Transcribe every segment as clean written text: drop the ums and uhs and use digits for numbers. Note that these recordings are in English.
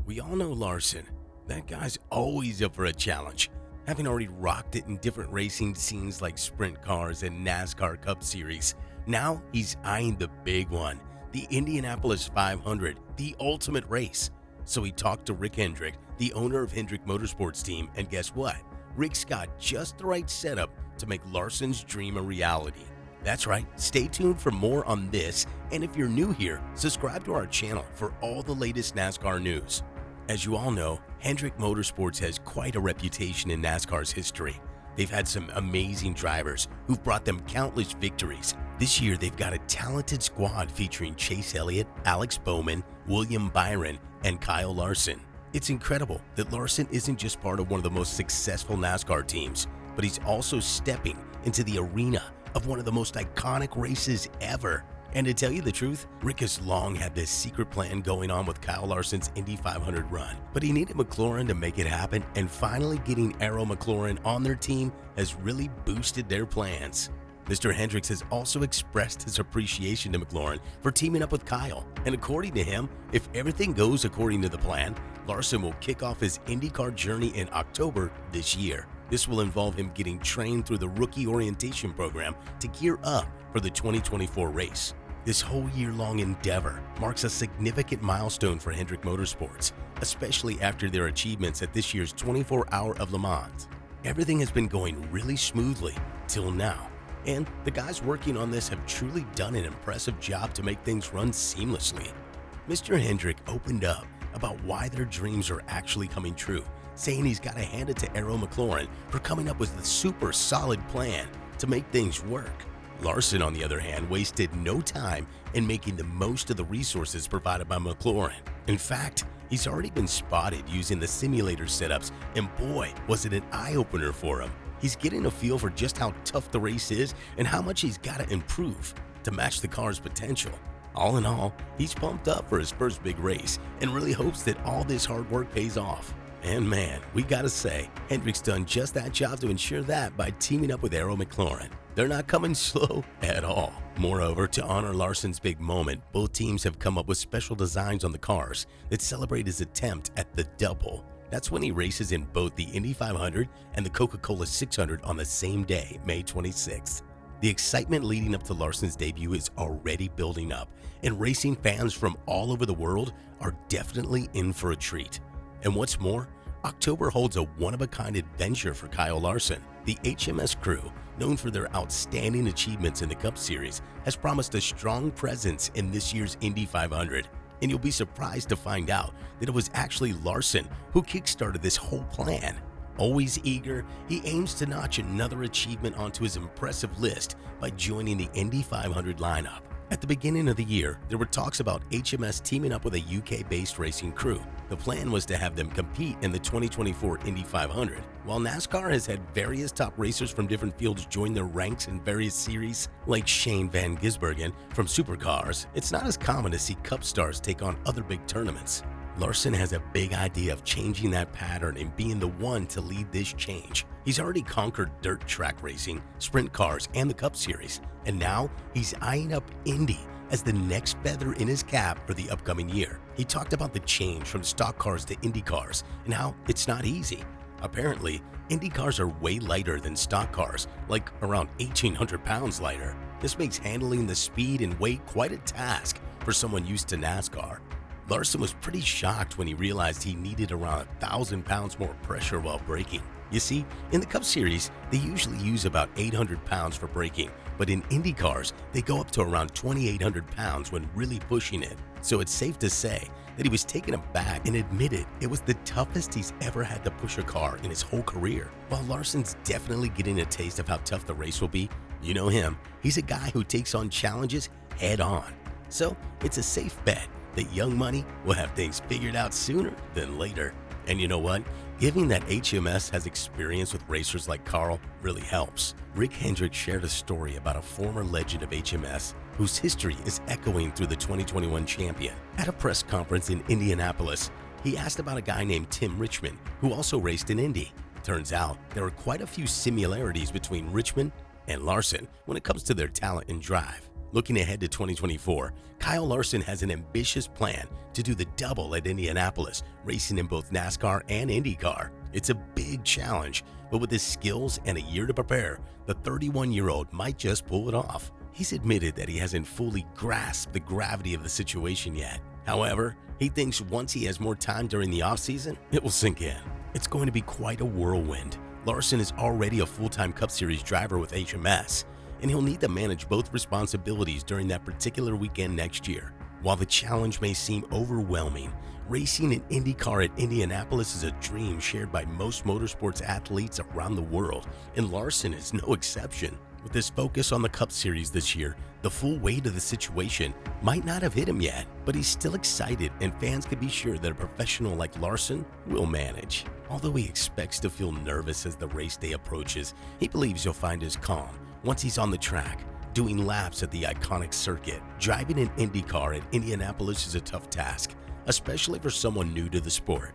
We all know Larson. That guy's always up for a challenge. Having already rocked it in different racing scenes like sprint cars and NASCAR Cup Series, now he's eyeing the big one, the Indianapolis 500, the ultimate race. So he talked to Rick Hendrick, the owner of Hendricks Motorsports team, and guess what? Rick's got just the right setup to make Larson's dream a reality. That's right, stay tuned for more on this, and if you're new here, subscribe to our channel for all the latest NASCAR news. As you all know, Hendricks Motorsports has quite a reputation in NASCAR's history. They've had some amazing drivers who've brought them countless victories. This year, they've got a talented squad featuring Chase Elliott, Alex Bowman, William Byron, and Kyle Larson. It's incredible that Larson isn't just part of one of the most successful NASCAR teams, but he's also stepping into the arena of one of the most iconic races ever. And to tell you the truth, Rick has long had this secret plan going on with Kyle Larson's Indy 500 run, but he needed McLaren to make it happen, and finally getting Arrow McLaren on their team has really boosted their plans. Mr. Hendricks has also expressed his appreciation to McLaren for teaming up with Kyle, and according to him, if everything goes according to the plan, Larson will kick off his IndyCar journey in October this year. This will involve him getting trained through the rookie orientation program to gear up for the 2024 race. This whole year-long endeavor marks a significant milestone for Hendricks Motorsports, especially after their achievements at this year's 24-Hour of Le Mans. Everything has been going really smoothly till now, and the guys working on this have truly done an impressive job to make things run seamlessly. Mr. Hendrick opened up about why their dreams are actually coming true, saying he's got to hand it to Arrow McLaren for coming up with a super solid plan to make things work. Larson, on the other hand, wasted no time in making the most of the resources provided by McLaren. In fact, he's already been spotted using the simulator setups, and boy, was it an eye-opener for him. He's getting a feel for just how tough the race is and how much he's got to improve to match the car's potential. All in all, he's pumped up for his first big race and really hopes that all this hard work pays off. And man, we gotta say, Hendrick's done just that job to ensure that by teaming up with Arrow McLaren. They're not coming slow at all. Moreover, to honor Larson's big moment, both teams have come up with special designs on the cars that celebrate his attempt at the double. That's when he races in both the Indy 500 and the Coca-Cola 600 on the same day, May 26th. The excitement leading up to Larson's debut is already building up, and racing fans from all over the world are definitely in for a treat. And what's more, October holds a one-of-a-kind adventure for Kyle Larson. The HMS crew, known for their outstanding achievements in the Cup Series, has promised a strong presence in this year's Indy 500. And you'll be surprised to find out that it was actually Larson who kickstarted this whole plan. Always eager, he aims to notch another achievement onto his impressive list by joining the Indy 500 lineup. At the beginning of the year, there were talks about HMS teaming up with a UK-based racing crew. The plan was to have them compete in the 2024 Indy 500. While NASCAR has had various top racers from different fields join their ranks in various series, like Shane Van Gisbergen from Supercars, it's not as common to see Cup stars take on other big tournaments. Larson has a big idea of changing that pattern and being the one to lead this change. He's already conquered dirt track racing, sprint cars, and the Cup Series, and now he's eyeing up Indy as the next feather in his cap for the upcoming year. He talked about the change from stock cars to Indy cars and how it's not easy. Apparently, Indy cars are way lighter than stock cars, like around 1,800 pounds lighter. This makes handling the speed and weight quite a task for someone used to NASCAR. Larson was pretty shocked when he realized he needed around 1,000 pounds more pressure while braking. You see, in the Cup Series, they usually use about 800 pounds for braking, but in Indy cars, they go up to around 2,800 pounds when really pushing it. So it's safe to say that he was taken aback and admitted it was the toughest he's ever had to push a car in his whole career. While Larson's definitely getting a taste of how tough the race will be, you know him, he's a guy who takes on challenges head on. So it's a safe bet that Young Money will have things figured out sooner than later. And you know what? Giving that HMS has experience with racers like Carl really helps. Rick Hendrick shared a story about a former legend of HMS whose history is echoing through the 2021 champion. At a press conference in Indianapolis, he asked about a guy named Tim Richmond who also raced in Indy. Turns out there are quite a few similarities between Richmond and Larson when it comes to their talent and drive. Looking ahead to 2024, Kyle Larson has an ambitious plan to do the double at Indianapolis, racing in both NASCAR and IndyCar. It's a big challenge, but with his skills and a year to prepare, the 31-year-old might just pull it off. He's admitted that he hasn't fully grasped the gravity of the situation yet. However, he thinks once he has more time during the offseason, it will sink in. It's going to be quite a whirlwind. Larson is already a full-time Cup Series driver with HMS, and he'll need to manage both responsibilities during that particular weekend next year. While the challenge may seem overwhelming, racing an IndyCar at Indianapolis is a dream shared by most motorsports athletes around the world, and Larson is no exception. With his focus on the Cup Series this year, the full weight of the situation might not have hit him yet, but he's still excited, and fans can be sure that a professional like Larson will manage. Although he expects to feel nervous as the race day approaches, he believes he'll find his calm once he's on the track, doing laps at the iconic circuit. Driving an IndyCar at Indianapolis is a tough task, especially for someone new to the sport.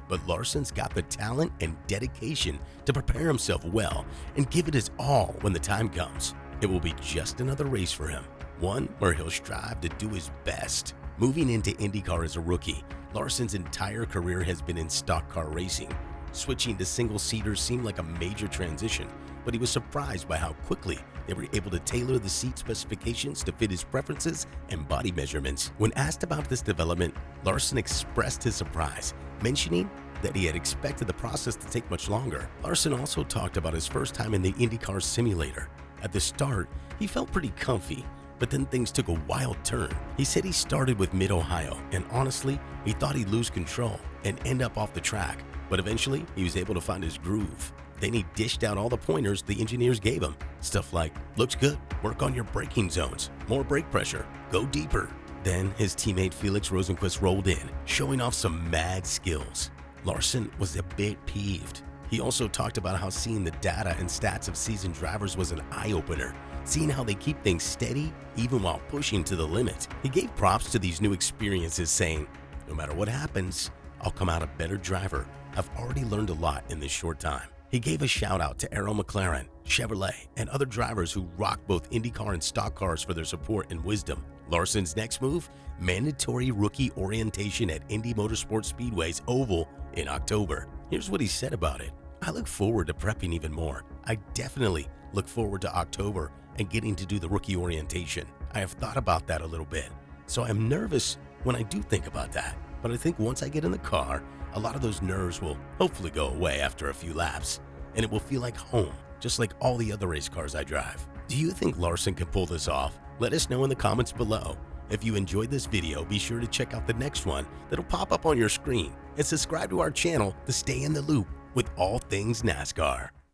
But Larson's got the talent and dedication to prepare himself well and give it his all when the time comes. It will be just another race for him, one where he'll strive to do his best. Moving into IndyCar as a rookie, Larson's entire career has been in stock car racing. Switching to single-seaters seemed like a major transition, but he was surprised by how quickly they were able to tailor the seat specifications to fit his preferences and body measurements. When asked about this development, Larson expressed his surprise, mentioning that he had expected the process to take much longer. Larson also talked about his first time in the IndyCar simulator. At the start, he felt pretty comfy, but then things took a wild turn. He said he started with Mid-Ohio, and honestly, he thought he'd lose control and end up off the track, but eventually he was able to find his groove. Then he dished out all the pointers the engineers gave him. Stuff like, looks good, work on your braking zones, more brake pressure, go deeper. Then his teammate Felix Rosenqvist rolled in, showing off some mad skills. Larson was a bit peeved. He also talked about how seeing the data and stats of seasoned drivers was an eye-opener, seeing how they keep things steady even while pushing to the limit. He gave props to these new experiences, saying, no matter what happens, I'll come out a better driver. I've already learned a lot in this short time. He gave a shout out to McLaren, Chevrolet, and other drivers who rock both IndyCar and stock cars for their support and wisdom. Larson's next move, mandatory rookie orientation at Indy Motorsports Speedway's Oval in October. Here's what he said about it. I look forward to prepping even more. I definitely look forward to October and getting to do the rookie orientation. I have thought about that a little bit, so I'm nervous when I do think about that. But I think once I get in the car, a lot of those nerves will hopefully go away after a few laps, and it will feel like home, just like all the other race cars I drive. Do you think Larson can pull this off? Let us know in the comments below. If you enjoyed this video, be sure to check out the next one that'll pop up on your screen, and subscribe to our channel to stay in the loop with all things NASCAR.